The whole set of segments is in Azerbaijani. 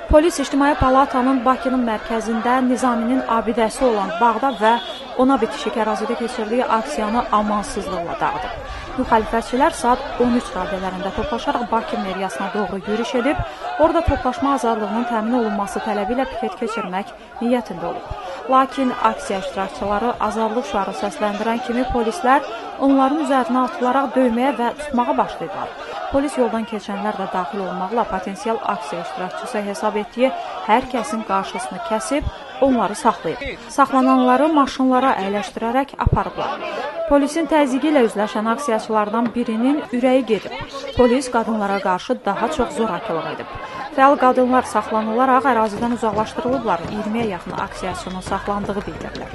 Polis İctimai Palatanın Bakının mərkəzində Nizaminin abidəsi olan bağda və ona bitişik ərazidə keçirdiyi aksiyanı amansızlıqla dağıdıb. Müxalifətçilər saat 13 radələrində toplaşaraq Bakı meriyasına doğru yürüş edib, orada toplaşma azadlığının təmin olunması tələbi ilə piket keçirmək niyyətində olub. Lakin aksiya iştirakçıları azadlıq şüarı səsləndirən kimi polislər onların üzərinə atılaraq döyməyə və tutmağa başlayıblar. Polis yoldan keçənlər də daxil olmaqla potensial aksiya iştirakçısı hesab etdiyi hər kəsin qarşısını kəsib, onları saxlayıb. Saxlananları maşınlara əyləşdirərək aparıblar. Polisin təzyiqi ilə üzləşən aksiyaçılardan birinin ürəyi gedib. Polis qadınlara qarşı daha çox zorakılıq edib. Fəal qadınlar saxlanılaraq ərazidən uzaqlaşdırılıblar. 20-yə yaxın aksiyaçının saxlandığı bildirilir.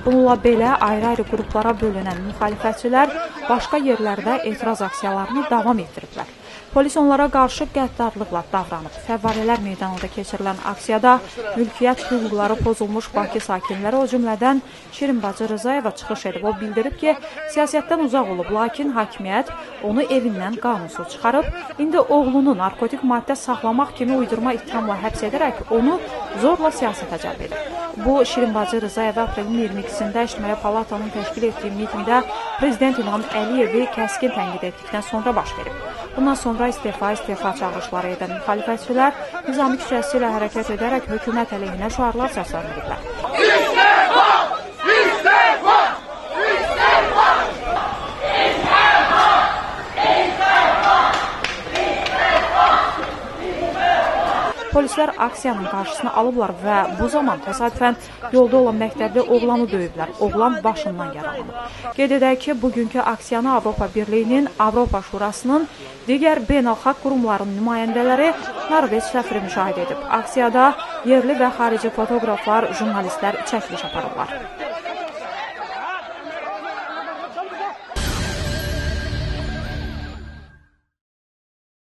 Bununla belə ayrı-ayrı qruplara bölünən müxalifətçilər başqa yerlərdə etiraz aksiyalarını davam etdiriblər. Polis onlara qarşı qəddarlıqla davranıb. Fəvvarələr meydanında keçirilən aksiyada mülkiyyət hüquqları pozulmuş Bakı sakinləri, o cümlədən Şirin bacı Rızayeva çıxış edib. O bildirib ki, siyasətdən uzaq olub, lakin hakimiyyət onu evindən qanunsuz çıxarıb. İndi oğlunu narkotik maddə saxlamaq kimi uydurma ittihamla həbs edərək onu zorla siyasətə cəlb edir. Bu, Şirin bacı Rızayeva aprelin 22-sində İctimai Palatanın təşkil etdiyi mitingdə Prezident İlham Əliyevi kəskin tənqid etdikdən sonra baş verib. Bundan sonra istefa çağırışları edən müxalifətçilər Nizami küçəsi ilə hərəkət edərək hökumət əleyhinə şüarlar səsləndiriblər. İstefa! İstefa! İstefa! İstefa! İstefa! Polislər aksiyanın qarşısını alıblar və bu zaman təsadüfən yolda olan məktəbli oğlanı döyüblər. Oğlan başından yaralanıb. Qeyd edək ki, bugünkü aksiyanı Avropa Birliyinin, Avropa Şurasının, digər beynəlxalq qurumların nümayəndələri Norveç səfiri müşahidə edib. Aksiyada yerli və xarici fotoqraflar, jurnalistlər çəkiliş aparıblar.